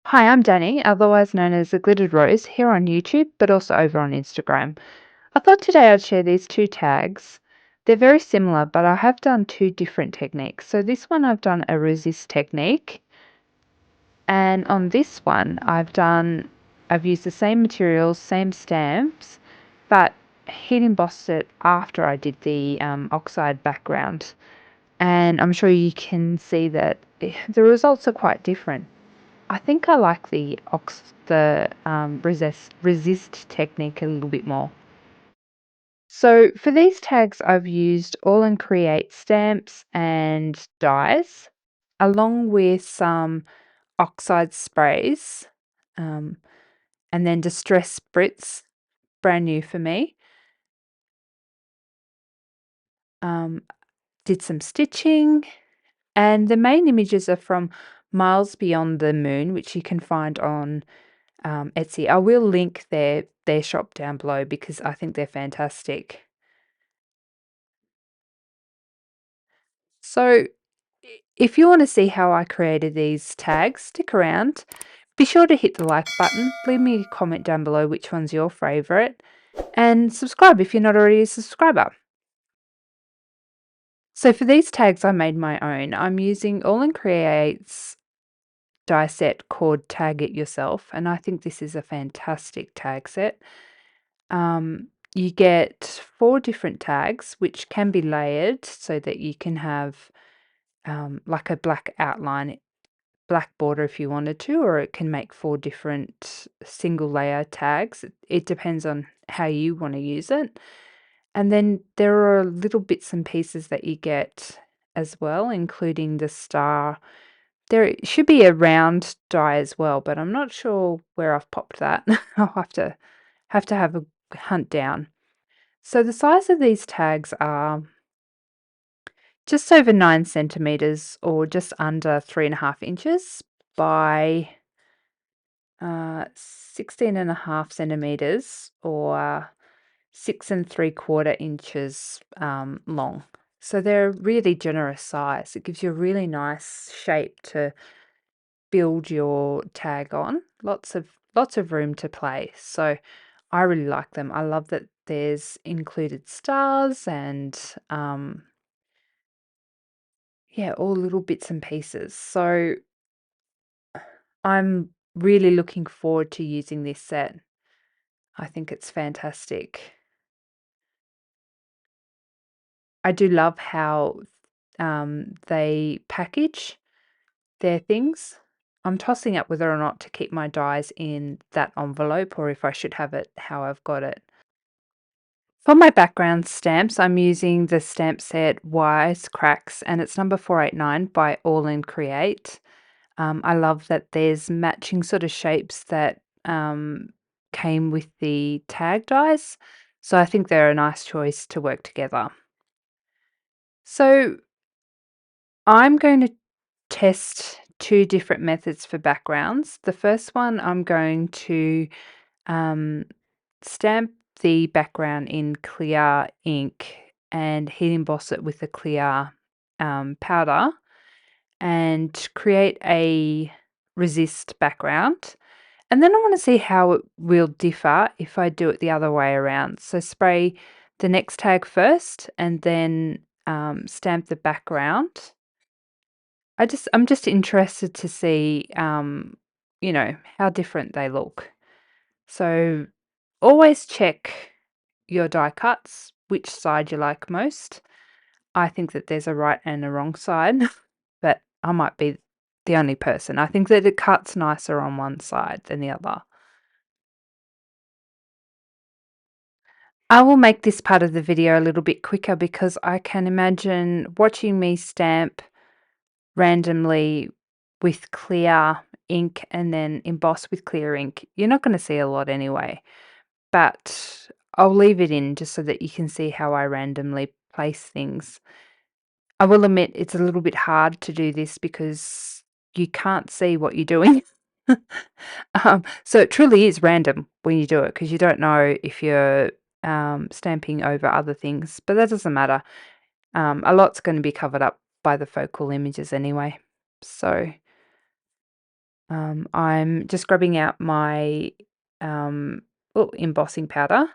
Hi, I'm Danny, otherwise known as the Glittered Rose, here on YouTube, but also over on Instagram. I thought today I'd share these two tags. They're very similar, but I have done two different techniques. So this one I've done a resist technique, and on this one I've used the same materials, same stamps, but heat embossed it after I did the oxide background. And I'm sure you can see that the results are quite different. I think I like the resist technique a little bit more. So for these tags, I've used All Create stamps and dies, along with some Oxide sprays, um, and then Distress Spritz, brand new for me. Um, did some stitching, and the main images are from Miles Beyond the Moon, which you can find on Etsy. I will link their shop down below because I think they're fantastic. So if you want to see how I created these tags, stick around. Be sure to hit the like button, leave me a comment down below which one's your favourite, and subscribe if you're not already a subscriber. So for these tags I made my own. I'm using All Creates die set called Tag It Yourself, and I think this is a fantastic tag set. You get 4 different tags, which can be layered so that you can have like a black outline, black border if you wanted to, or it can make 4 different single layer tags. It depends on how you want to use it. And then there are little bits and pieces that you get as well, including the star. There should be a round die as well, but I'm not sure where I've popped that. I'll have a hunt down. So the size of these tags are just over 9 centimeters or just under 3.5 inches by 16.5 centimeters or 6.75 inches long. So they're a really generous size. It gives you a really nice shape to build your tag on. Lots of room to play. So I really like them. I love that there's included stars and yeah, all little bits and pieces. So I'm really looking forward to using this set. I think it's fantastic. I do love how they package their things. I'm tossing up whether or not to keep my dies in that envelope or if I should have it how I've got it. For my background stamps, I'm using the stamp set Wise Cracks, and it's number 489 by All Create. I love that there's matching sort of shapes that came with the tag dies, so I think they're a nice choice to work together. So I'm going to test two different methods for backgrounds. The first one, I'm going to um, stamp the background in clear ink and heat emboss it with a clear powder and create a resist background. And then I want to see how it will differ if I do it the other way around. So spray the next tag first and then stamp the background. I'm just interested to see, how different they look. So always check your die cuts, which side you like most. I think that there's a right and a wrong side, but I might be the only person. I think that it cuts nicer on one side than the other. I will make this part of the video a little bit quicker because I can imagine watching me stamp randomly with clear ink and then emboss with clear ink. You're not going to see a lot anyway, but I'll leave it in just so that you can see how I randomly place things. I will admit it's a little bit hard to do this because you can't see what you're doing. So it truly is random when you do it because you don't know if you're stamping over other things, but that doesn't matter. A lot's going to be covered up by the focal images anyway. So I'm just grabbing out my embossing powder.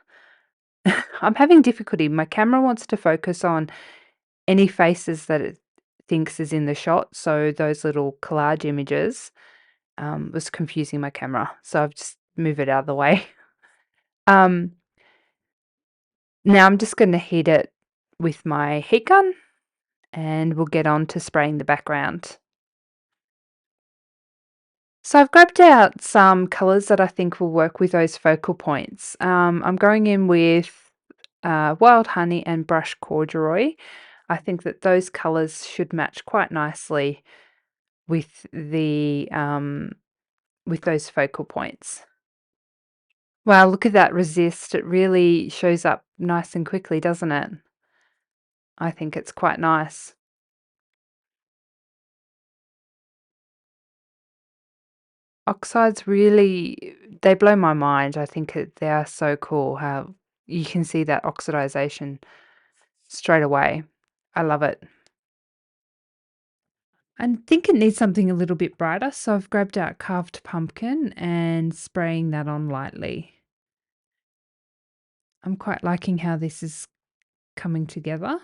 I'm having difficulty. My camera wants to focus on any faces that it thinks is in the shot. So those little collage images was confusing my camera. So I've just moved it out of the way. Um, Now I'm just going to heat it with my heat gun and we'll get on to spraying the background. So I've grabbed out some colours that I think will work with those focal points. I'm going in with Wild Honey and Brush Corduroy. I think that those colours should match quite nicely with those focal points. Wow, look at that resist. It really shows up nice and quickly, doesn't it? I think it's quite nice. Oxides really, they blow my mind. I think they are so cool how you can see that oxidization straight away. I love it. I think it needs something a little bit brighter, so I've grabbed out carved pumpkin and spraying that on lightly. I'm quite liking how this is coming together.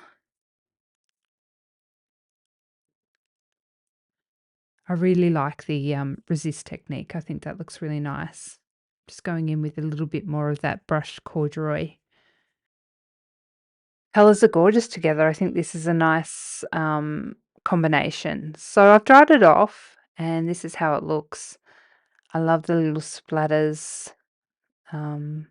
I really like the resist technique. I think that looks really nice. Just going in with a little bit more of that brushed corduroy. Colours are gorgeous together. I think this is a nice combination. So I've dried it off and this is how it looks. I love the little splatters, um,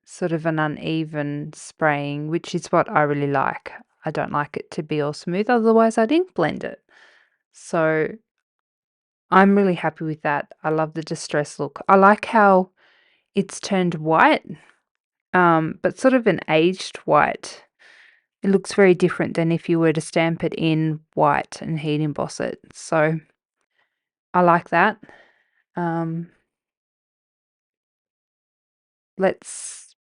sort of an uneven spraying, which is what I really like. I don't like it to be all smooth, otherwise I'd ink blend it. So I'm really happy with that. I love the distress look. I like how it's turned white, but sort of an aged white. It looks very different than if you were to stamp it in white and heat emboss it. So I like that. Um, let's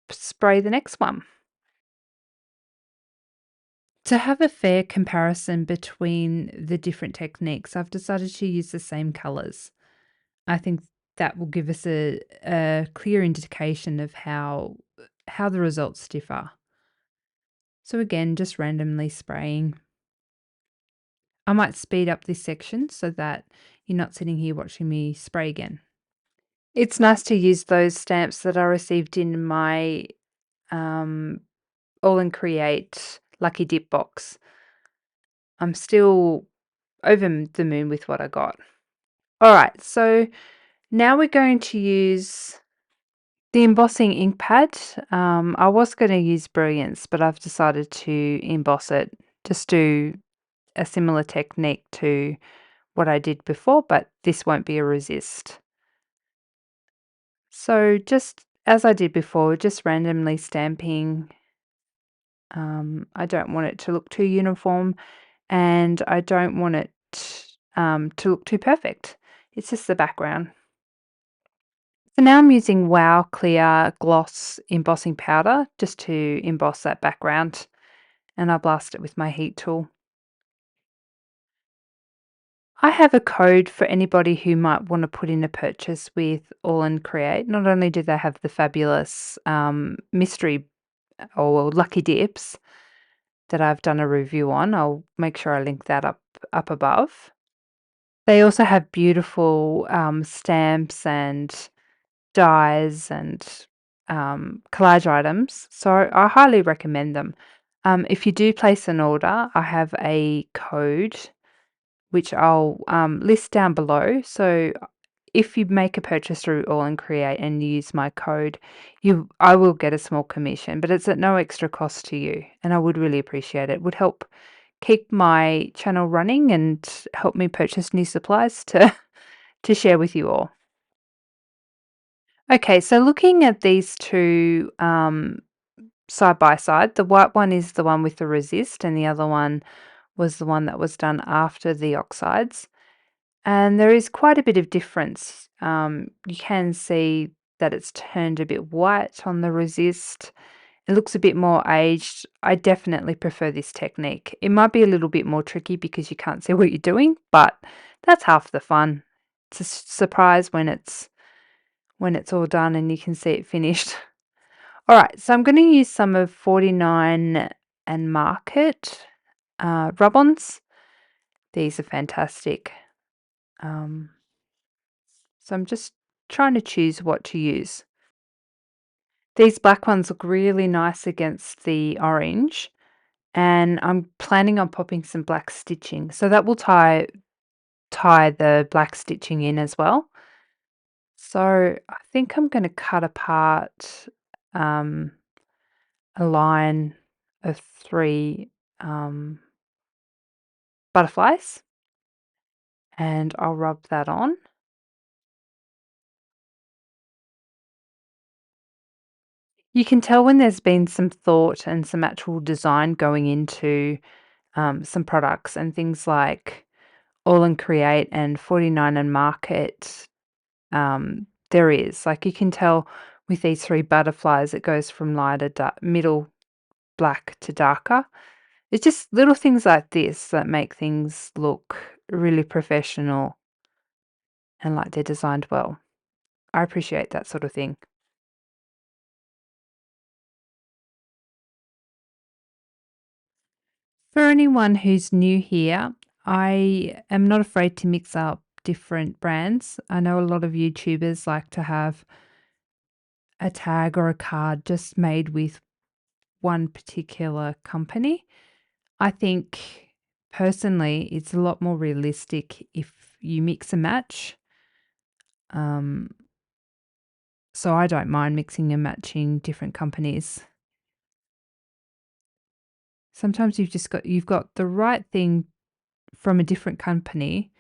spray the next one. To have a fair comparison between the different techniques, I've decided to use the same colours. I think that will give us a clear indication of how the results differ. So again, just randomly spraying. I might speed up this section so that you're not sitting here watching me spray again. It's nice to use those stamps that I received in my um, Aall Create Lucky Dip box. I'm still over the moon with what I got. All right, so now we're going to use the embossing ink pad. I was going to use Brilliance, but I've decided to emboss it. Just do a similar technique to what I did before, but this won't be a resist. So just as I did before, just randomly stamping. I don't want it to look too uniform and I don't want it to look too perfect. It's just the background. So now I'm using Wow Clear Gloss embossing powder just to emboss that background and I blast it with my heat tool. I have a code for anybody who might want to put in a purchase with Aall Create. Not only do they have the fabulous mystery or lucky dips that I've done a review on, I'll make sure I link that up above. They also have beautiful stamps and dies and collage items, so I highly recommend them. If you do place an order, I have a code which I'll list down below. So if you make a purchase through Aall Create and use my code, I will get a small commission, but it's at no extra cost to you, and I would really appreciate it. It would help keep my channel running and help me purchase new supplies to to share with you all. Okay, so looking at these two side by side, the white one is the one with the resist, and the other one was the one that was done after the oxides. And there is quite a bit of difference. You can see that it's turned a bit white on the resist. It looks a bit more aged. I definitely prefer this technique. It might be a little bit more tricky because you can't see what you're doing, but that's half the fun. it's a surprise when it's all done and you can see it finished. All right, so I'm going to use some of 49 and Market rub-ons. These are fantastic. So I'm just trying to choose what to use. These black ones look really nice against the orange, and I'm planning on popping some black stitching. So that will tie the black stitching in as well. So I think I'm going to cut apart um, a line of 3 butterflies, and I'll rub that on. You can tell when there's been some thought and some actual design going into some products, and things like Aall Create and 49 and Market. There is, like, you can tell with these 3 butterflies, it goes from lighter, middle black to darker. It's just little things like this that make things look really professional and like they're designed well. I appreciate that sort of thing. For anyone who's new here, I am not afraid to mix up different brands. I know a lot of YouTubers like to have a tag or a card just made with one particular company. I think personally it's a lot more realistic if you mix and match. Um, so I don't mind mixing and matching different companies. Sometimes you've got the right thing from a different company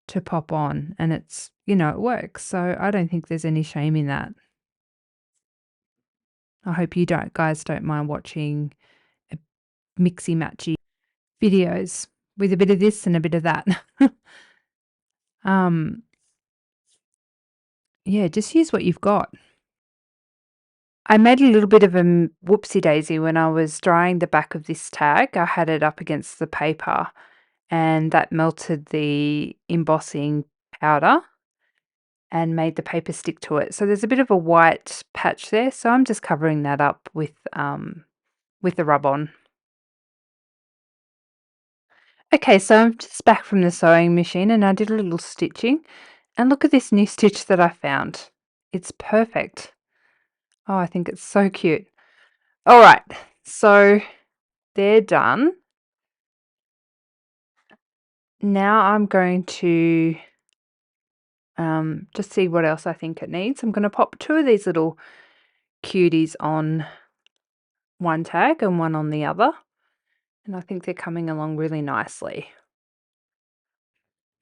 to pop on, and it works. So I don't think there's any shame in that. I hope you don't mind watching a mixy matchy videos with a bit of this and a bit of that. um yeah, just use what you've got. I made a little bit of a whoopsie daisy when I was drying the back of this tag. I had it up against the paper and that melted the embossing powder and made the paper stick to it. So there's a bit of a white patch there. So I'm just covering that up with the rub-on. Okay, so I'm just back from the sewing machine and I did a little stitching. And look at this new stitch that I found. It's perfect. Oh, I think it's so cute. All right, so they're done. Now I'm going to just see what else I think it needs. I'm going to pop 2 of these little cuties on one tag and one on the other. And I think they're coming along really nicely.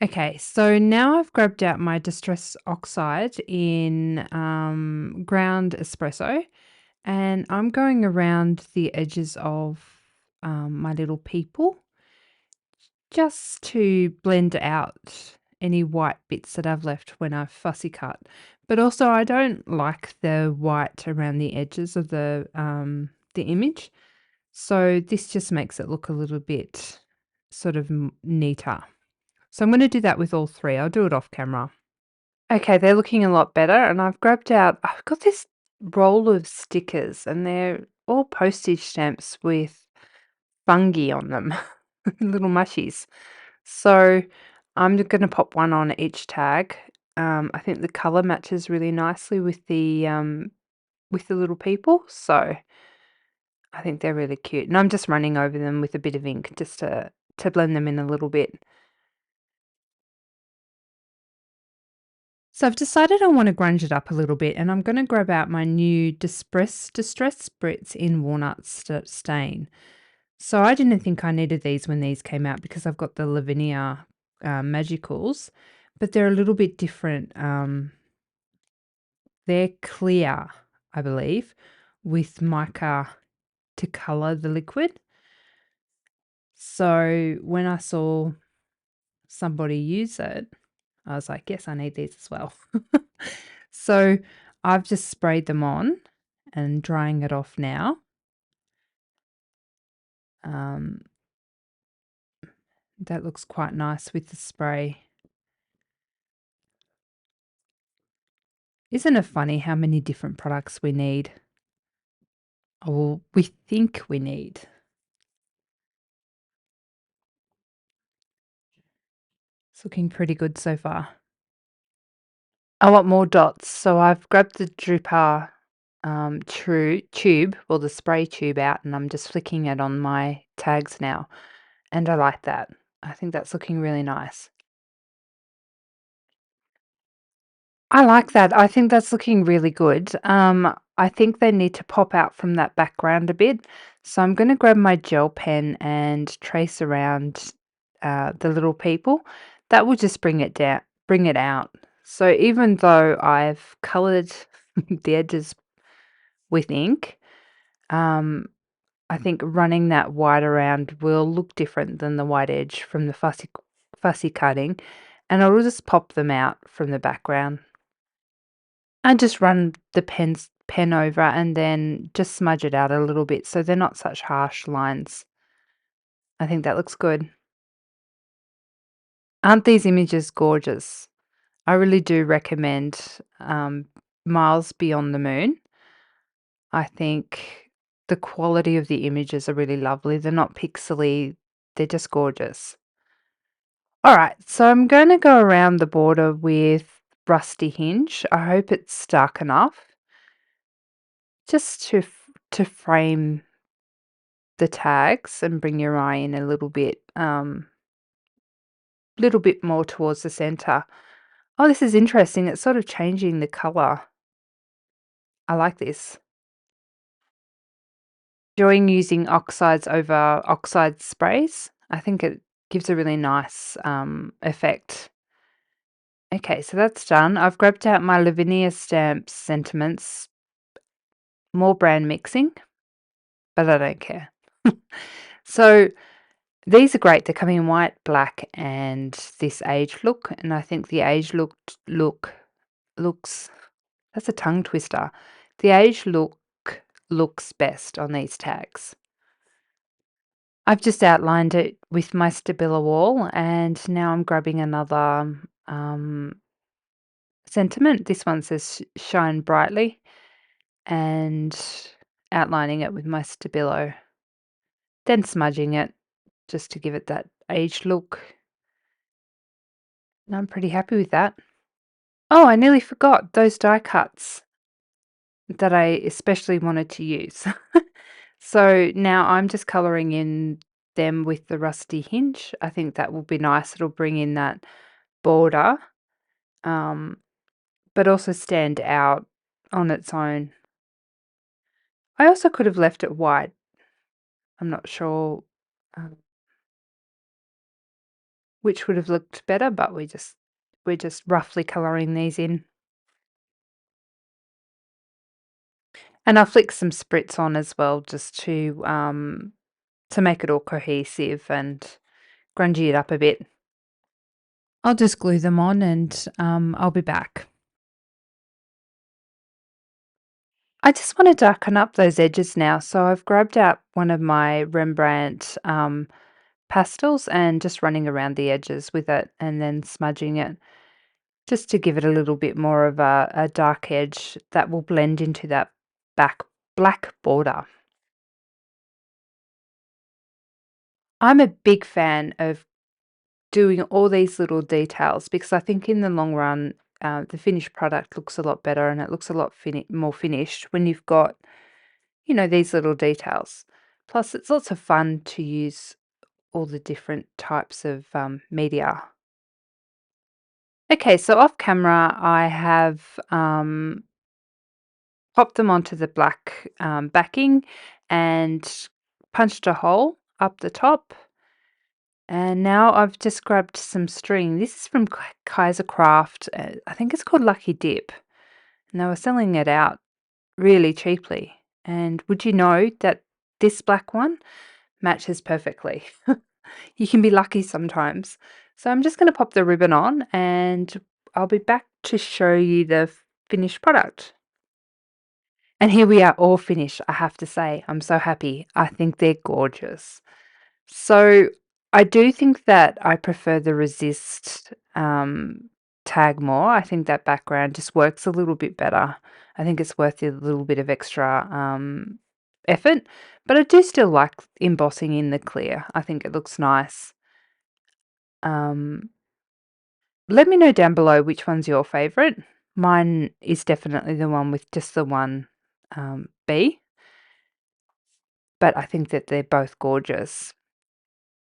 Okay, so now I've grabbed out my Distress Oxide in ground espresso, and I'm going around the edges of my little people just to blend out any white bits that I've left when I've fussy cut. But also I don't like the white around the edges of the image. So this just makes it look a little bit sort of neater. So I'm going to do that with all 3. I'll do it off camera. Okay, they're looking a lot better, and I've got this roll of stickers, and they're all postage stamps with fungi on them, little mushies. So I'm going to pop one on each tag. I think the color matches really nicely with the little people, so I think they're really cute. And I'm just running over them with a bit of ink just to blend them in a little bit. So I've decided I want to grunge it up a little bit, and I'm going to grab out my new Distress Spritz in Walnut Stain. So I didn't think I needed these when these came out because I've got the Lavinia Magicals, but they're a little bit different. They're clear, I believe, with mica to colour the liquid. So when I saw somebody use it, I was like, yes, I need these as well. So I've just sprayed them on and drying it off now. That looks quite nice with the spray. Isn't it funny how many different products we need? Or we think we need. It's looking pretty good so far. I want more dots, so I've grabbed the dripper tube, well, the spray tube out, and I'm just flicking it on my tags now. And I like that. I think that's looking really nice. I like that. I think that's looking really good. I think they need to pop out from that background a bit. So I'm going to grab my gel pen and trace around the little people. That will just bring it out. So even though I've colored the edges with ink, um, I think running that white around will look different than the white edge from the fussy cutting, and I will just pop them out from the background. I just run the pen over and then just smudge it out a little bit so they're not such harsh lines. I think that looks good. Aren't these images gorgeous? I really do recommend Miles Beyond the Moon. I think the quality of the images are really lovely. They're not pixely, they're just gorgeous. All right, so I'm going to go around the border with Rusty Hinge. I hope it's dark enough just to frame the tags and bring your eye in a little bit more towards the center. Oh, this is interesting. It's sort of changing the color. I like this. Enjoying using oxides over oxide sprays. I think it gives a really nice effect. Okay, so that's done. I've grabbed out my Lavinia Stamps Sentiments, more brand mixing, but I don't care. So these are great. They're coming in white, black, and this age look. And I think the age looks, that's a tongue twister. The age looks best on these tags. I've just outlined it with my Stabilo wall, and now I'm grabbing another sentiment. This one says shine brightly, and outlining it with my Stabilo, then smudging it just to give it that age look. And I'm pretty happy with that. Oh, I nearly forgot those die cuts that I especially wanted to use. So now I'm just colouring in them with the Rusty Hinge. I think that will be nice. It'll bring in that border, but also stand out on its own. I also could have left it white. I'm not sure which would have looked better, but we're just roughly colouring these in. And I'll flick some spritz on as well, just to make it all cohesive and grungy it up a bit. I'll just glue them on and I'll be back. I just want to darken up those edges now, so I've grabbed out one of my Rembrandt pastels and just running around the edges with it and then smudging it just to give it a little bit more of a dark edge that will blend into that black border. I'm a big fan of doing all these little details because I think in the long run, the finished product looks a lot better and it looks a lot more finished when you've got, these little details. Plus, it's lots of fun to use all the different types of media. Okay, so off camera, I have popped them onto the black backing and punched a hole up the top. And now I've just grabbed some string. This is from Kaiser Craft. I think it's called Lucky Dip. And they were selling it out really cheaply. And would you know that this black one matches perfectly? You can be lucky sometimes. So I'm just going to pop the ribbon on and I'll be back to show you the finished product. And here we are all finished, I have to say. I'm so happy. I think they're gorgeous. So I do think that I prefer the Resist tag more. I think that background just works a little bit better. I think it's worth a little bit of extra effort, but I do still like embossing in the clear. I think it looks nice. Um, Let me know down below which one's your favourite. Mine is definitely the one with just the one bee, but I think that they're both gorgeous.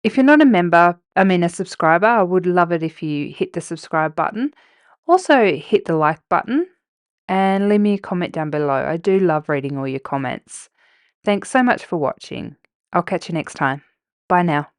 If you're not a subscriber, I would love it if you hit the subscribe button. Also, hit the like button and leave me a comment down below. I do love reading all your comments. Thanks so much for watching. I'll catch you next time. Bye now.